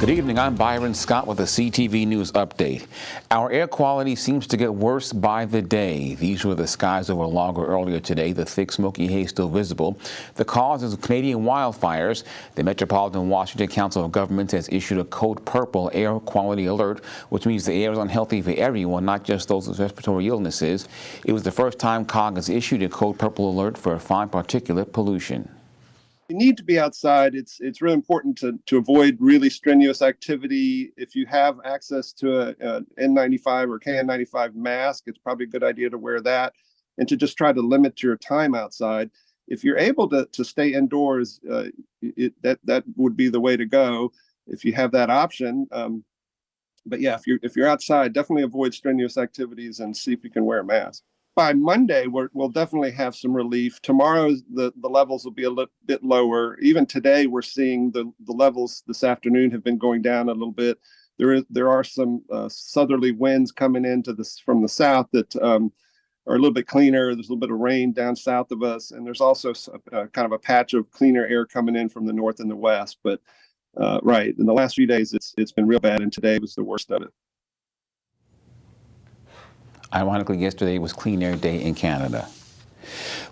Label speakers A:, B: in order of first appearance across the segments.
A: Good evening, I'm Byron Scott with a CTV News update. Our air quality seems to get worse by the day. These were the skies over Lager earlier today, the thick smoky haze still visible. The cause is Canadian wildfires. The Metropolitan Washington Council of Governments has issued a code purple air quality alert, which means the air is unhealthy for everyone, not just those with respiratory illnesses. It was the first time COG has issued a code purple alert for fine particulate pollution.
B: You need to be outside. It's really important to avoid really strenuous activity. If you have access to a N95 or KN95 mask, it's probably a good idea to wear that and to just try to limit your time outside. If you're able to stay indoors, that would be the way to go if you have that option. But yeah, if you're outside, definitely avoid strenuous activities and see if you can wear a mask. By Monday, we'll definitely have some relief. Tomorrow, the levels will be a little bit lower. Even today, we're seeing the levels this afternoon have been going down a little bit. There are some southerly winds coming into this from the south that are a little bit cleaner. There's a little bit of rain down south of us, and there's also kind of a patch of cleaner air coming in from the north and the west. But right, in the last few days, it's been real bad, and today was the worst of it.
A: Ironically, yesterday was Clean Air Day in Canada.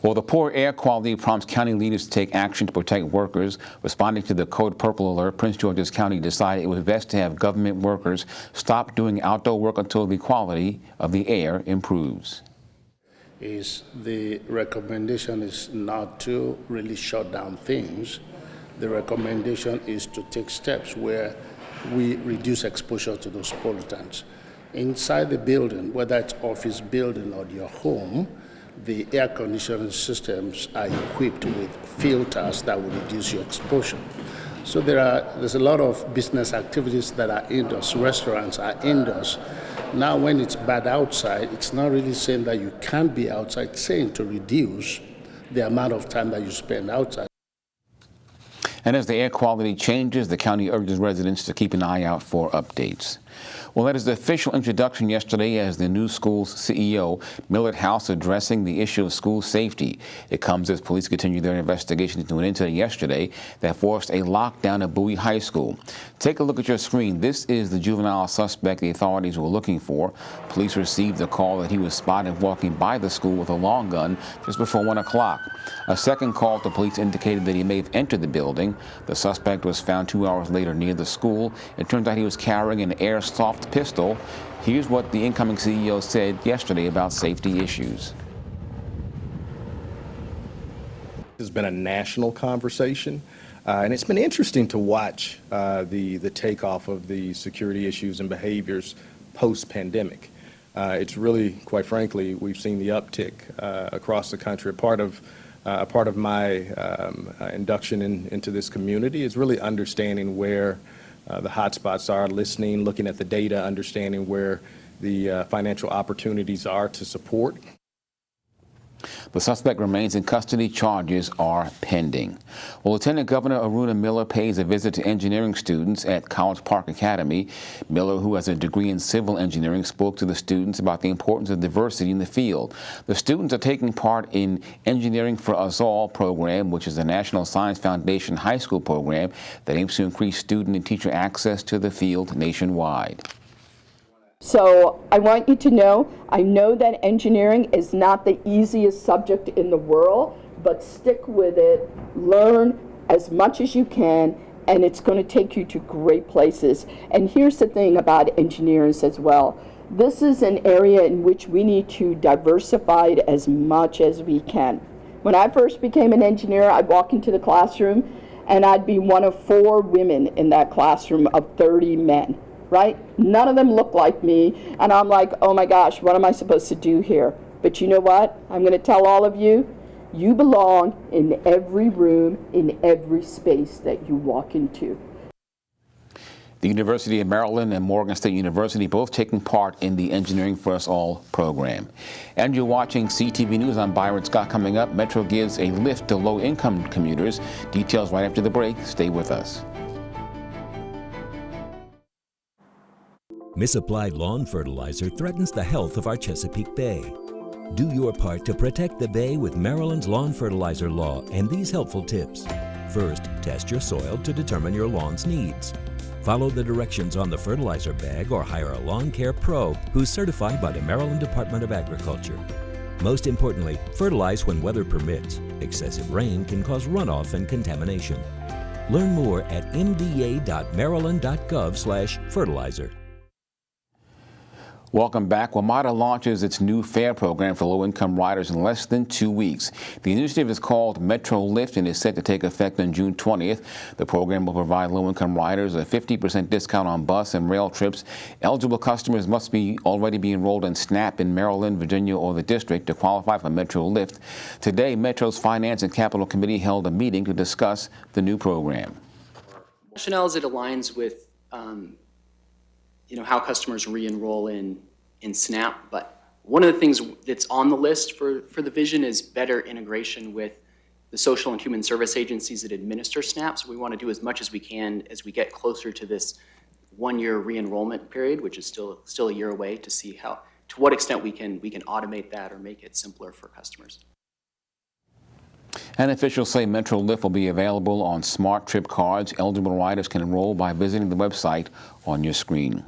A: Well, the poor air quality prompts county leaders to take action to protect workers. Responding to the Code Purple alert, Prince George's County decided it was best to have government workers stop doing outdoor work until the quality of the air improves.
C: The recommendation is not to really shut down things. The recommendation is to take steps where we reduce exposure to those pollutants. Inside the building, whether it's office building or your home, the air conditioning systems are equipped with filters that will reduce your exposure. So there's a lot of business activities that are indoors. Restaurants are indoors. Now, when it's bad outside, it's not really saying that you can't be outside, it's saying to reduce the amount of time that you spend outside.
A: And as the air quality changes, the county urges residents to keep an eye out for updates. Well, that is the official introduction yesterday as the new school's CEO, Millard House, addressing the issue of school safety. It comes as police continue their investigation into an incident yesterday that forced a lockdown at Bowie High School. Take a look at your screen. This is the juvenile suspect the authorities were looking for. Police received a call that he was spotted walking by the school with a long gun just before 1 o'clock. A second call to police indicated that he may have entered the building. The suspect was found 2 hours later near the school. It turns out he was carrying an airsoft pistol. Here's what the incoming CEO said yesterday about safety issues.
D: It's been a national conversation, and it's been interesting to watch the takeoff of the security issues and behaviors post-pandemic. It's really, quite frankly, we've seen the uptick across the country. Part of my induction into this community is really understanding where the hotspots are, listening, looking at the data, understanding where the financial opportunities are to support.
A: The suspect remains in custody. Charges are pending. Well, Lieutenant Governor Aruna Miller pays a visit to engineering students at College Park Academy. Miller, who has a degree in civil engineering, spoke to the students about the importance of diversity in the field. The students are taking part in Engineering for Us All program, which is a National Science Foundation high school program that aims to increase student and teacher access to the field nationwide.
E: So I want you to know, I know that engineering is not the easiest subject in the world, but stick with it, learn as much as you can, and it's going to take you to great places. And here's the thing about engineers as well. This is an area in which we need to diversify it as much as we can. When I first became an engineer, I'd walk into the classroom and I'd be one of 4 women in that classroom of 30 men. Right? None of them look like me, and I'm like, oh my gosh, what am I supposed to do here? But you know what? I'm going to tell all of you, you belong in every room, in every space that you walk into.
A: The University of Maryland and Morgan State University both taking part in the Engineering for Us All program. And you're watching CTV News. I'm Byron Scott. Coming up, Metro gives a lift to low-income commuters. Details right after the break. Stay with us.
F: Misapplied lawn fertilizer threatens the health of our Chesapeake Bay. Do your part to protect the Bay with Maryland's lawn fertilizer law and these helpful tips. First, test your soil to determine your lawn's needs. Follow the directions on the fertilizer bag or hire a lawn care pro who's certified by the Maryland Department of Agriculture. Most importantly, fertilize when weather permits. Excessive rain can cause runoff and contamination. Learn more at mda.maryland.gov/fertilizer.
A: Welcome back. WMATA launches its new fare program for low-income riders in less than 2 weeks. The initiative is called Metro Lift and is set to take effect on June 20th. The program will provide low-income riders a 50% discount on bus and rail trips. Eligible customers must already be enrolled in SNAP in Maryland, Virginia, or the district to qualify for Metro Lift. Today, Metro's Finance and Capital Committee held a meeting to discuss the new program.
G: Rationale is it aligns with how customers re-enroll in SNAP, but one of the things that's on the list for the vision is better integration with the social and human service agencies that administer SNAP. So we want to do as much as we can as we get closer to this one-year re-enrollment period, which is still a year away, to see to what extent we can automate that or make it simpler for customers.
A: And officials say Metro Lift will be available on smart trip cards. Eligible riders can enroll by visiting the website on your screen.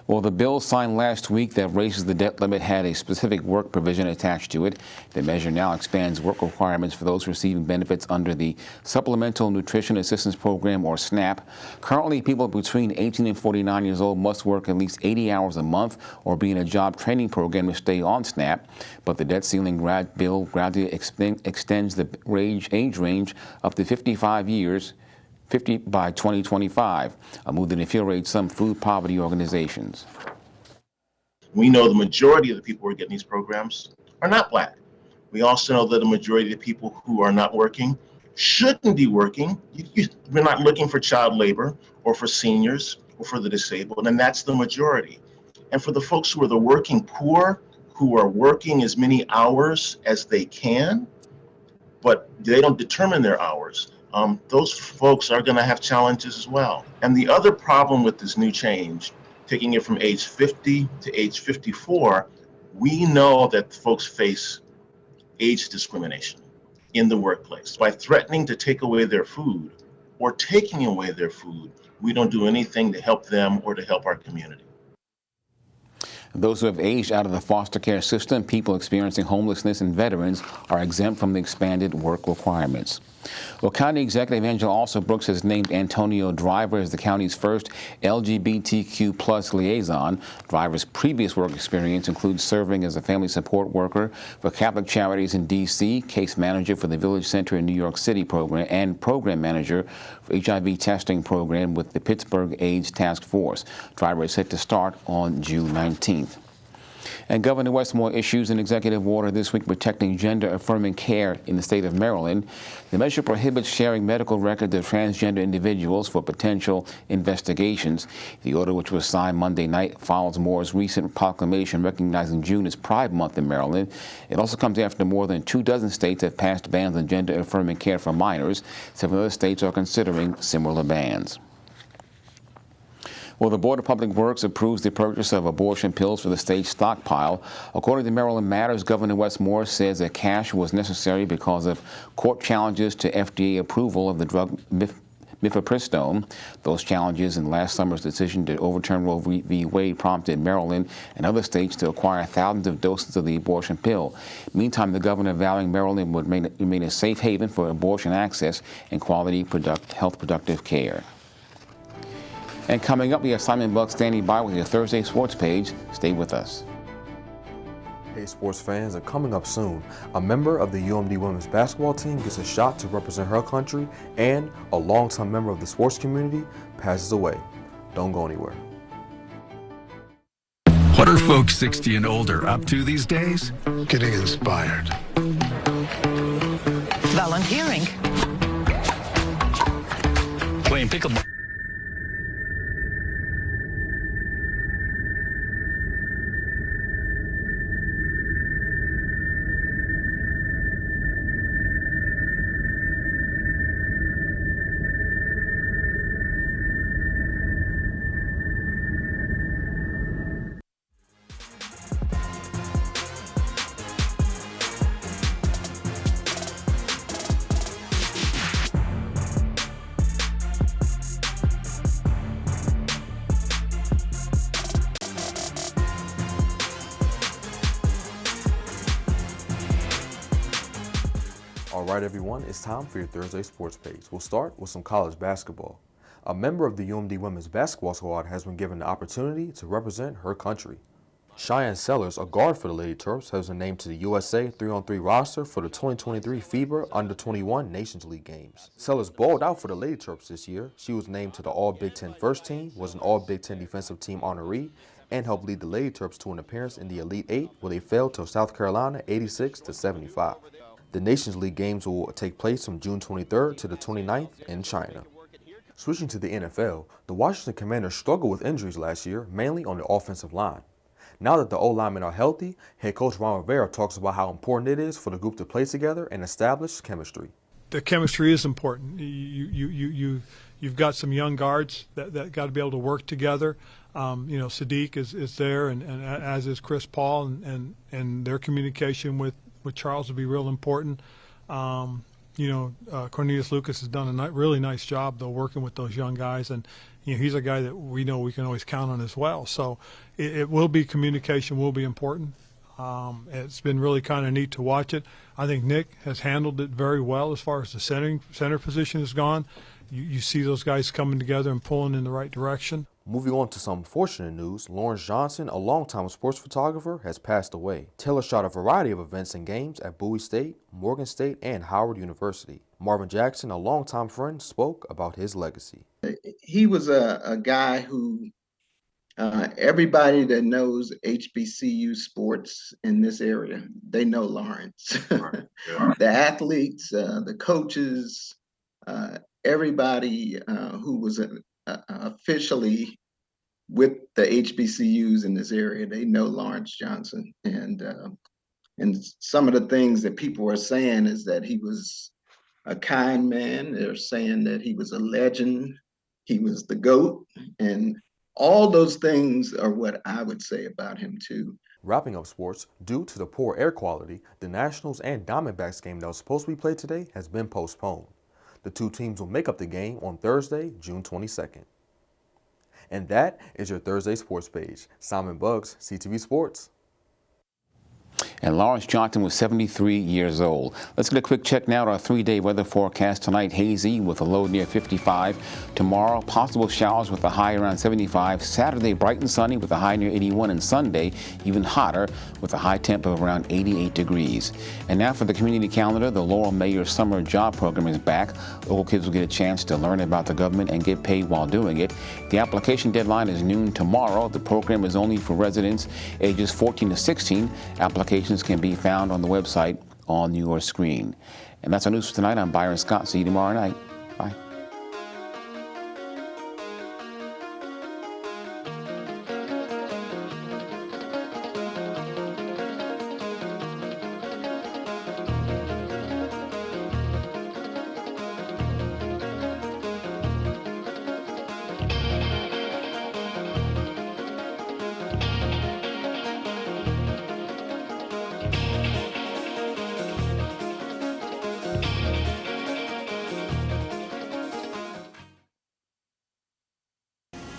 A: Well, the bill signed last week that raises the debt limit had a specific work provision attached to it. The measure now expands work requirements for those receiving benefits under the Supplemental Nutrition Assistance Program, or SNAP. Currently, people between 18 and 49 years old must work at least 80 hours a month or be in a job training program to stay on SNAP. But the debt ceiling bill gradually extends the age range up to 55 years. 50 by 2025, a move that infuriates some food poverty organizations.
H: We know the majority of the people who are getting these programs are not Black. We also know that the majority of the people who are not working shouldn't be working. We're not looking for child labor or for seniors or for the disabled, and that's the majority. And for the folks who are the working poor, who are working as many hours as they can, but they don't determine their hours, those folks are going to have challenges as well. And the other problem with this new change, taking it from age 50 to age 54, we know that folks face age discrimination in the workplace. By threatening to take away their food or taking away their food, we don't do anything to help them or to help our community.
A: Those who have aged out of the foster care system, people experiencing homelessness, and veterans are exempt from the expanded work requirements. Well, County Executive Angela Alsop-Brooks has named Antonio Driver as the county's first LGBTQ+ liaison. Driver's previous work experience includes serving as a family support worker for Catholic Charities in D.C., case manager for the Village Center in New York City program, and program manager for HIV testing program with the Pittsburgh AIDS Task Force. Driver is set to start on June 19th. And Governor Wes Moore issues an executive order this week protecting gender-affirming care in the state of Maryland. The measure prohibits sharing medical records of transgender individuals for potential investigations. The order, which was signed Monday night, follows Moore's recent proclamation recognizing June as Pride Month in Maryland. It also comes after more than 24 states have passed bans on gender-affirming care for minors. 7 other states are considering similar bans. Well, the Board of Public Works approves the purchase of abortion pills for the state's stockpile. According to Maryland Matters, Governor Wes Moore says that cash was necessary because of court challenges to FDA approval of the drug mifepristone. Those challenges and last summer's decision to overturn Roe v. Wade prompted Maryland and other states to acquire thousands of doses of the abortion pill. Meantime, the governor vowing Maryland would remain a safe haven for abortion access and quality health productive care. And coming up, we have Simon Buck standing by with your Thursday Sports page. Stay with us.
I: Hey, sports fans, and coming up soon, a member of the UMD women's basketball team gets a shot to represent her country, and a longtime member of the sports community passes away. Don't go anywhere.
J: What are folks 60 and older up to these days?
K: Getting inspired.
L: Volunteering.
J: Playing pickleball.
I: All right, everyone, it's time for your Thursday sports page. We'll start with some college basketball. A member of the UMD women's basketball squad has been given the opportunity to represent her country. Cheyenne Sellers, a guard for the Lady Terps, has been named to the USA 3-on-3 roster for the 2023 FIBA Under-21 Nations League games. Sellers balled out for the Lady Terps this year. She was named to the All-Big Ten First Team, was an All-Big Ten Defensive Team honoree, and helped lead the Lady Terps to an appearance in the Elite Eight, where they fell to South Carolina 86-75. The Nations League games will take place from June 23rd to the 29th in China. Switching to the NFL, the Washington Commanders struggled with injuries last year, mainly on the offensive line. Now that the O-linemen are healthy, head coach Ron Rivera talks about how important it is for the group to play together and establish chemistry.
K: The chemistry is important. You've got some young guards that got to be able to work together. Sadiq is there, and as is Chris Paul, and their communication with Charles will be real important. Cornelius Lucas has done a really nice job, though, working with those young guys, and he's a guy that we know we can always count on as well. So it will be, communication will be important. It's been really kind of neat to watch it. I think Nick has handled it very well as far as the center position has gone. You see those guys coming together and pulling in the right direction.
I: Moving on to some unfortunate news, Lawrence Johnson, a longtime sports photographer, has passed away. Taylor shot a variety of events and games at Bowie State, Morgan State, and Howard University. Marvin Jackson, a longtime friend, spoke about his legacy.
L: He was a guy who everybody that knows HBCU sports in this area, they know Lawrence. The athletes, the coaches, everybody who was officially with the HBCUs in this area, they know Lawrence Johnson. And some of the things that people are saying is that he was a kind man. They're saying that he was a legend. He was the GOAT. And all those things are what I would say about him, too.
I: Wrapping up sports, due to the poor air quality, the Nationals and Diamondbacks game that was supposed to be played today has been postponed. The two teams will make up the game on Thursday, June 22nd. And that is your Thursday sports page. Simon Buggs, CTV Sports.
A: And Lawrence Johnson was 73 years old. Let's get a quick check now at our 3-day weather forecast. Tonight, hazy with a low near 55. Tomorrow, possible showers with a high around 75. Saturday, bright and sunny with a high near 81. And Sunday, even hotter with a high temp of around 88 degrees. And now for the community calendar, the Laurel Mayor Summer Job Program is back. Local kids will get a chance to learn about the government and get paid while doing it. The application deadline is noon tomorrow. The program is only for residents ages 14 to 16. Applications can be found on the website on your screen. And that's our news for tonight. I'm Byron Scott. See you tomorrow night. Bye.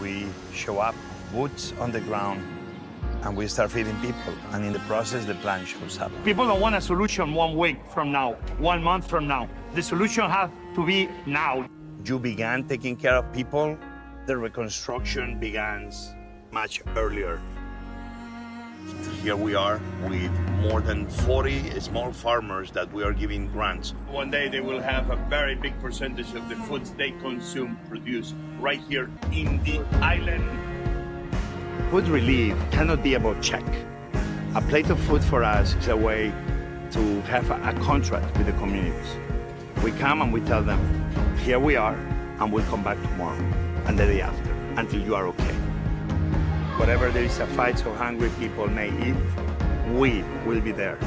M: We show up, boots on the ground, and we start feeding people. And in the process, the plan shows up.
N: People don't want a solution 1 week from now, 1 month from now. The solution has to be now.
M: You began taking care of people, the reconstruction begins much earlier. Here we are with more than 40 small farmers that we are giving grants.
N: One day they will have a very big percentage of the foods they consume produced right here in the island.
O: Food relief cannot be about check. A plate of food for us is a way to have a contract with the communities. We come and we tell them, here we are, and we'll come back tomorrow and the day after until you are okay.
M: Whatever there is a fight so hungry people may eat, we will be there.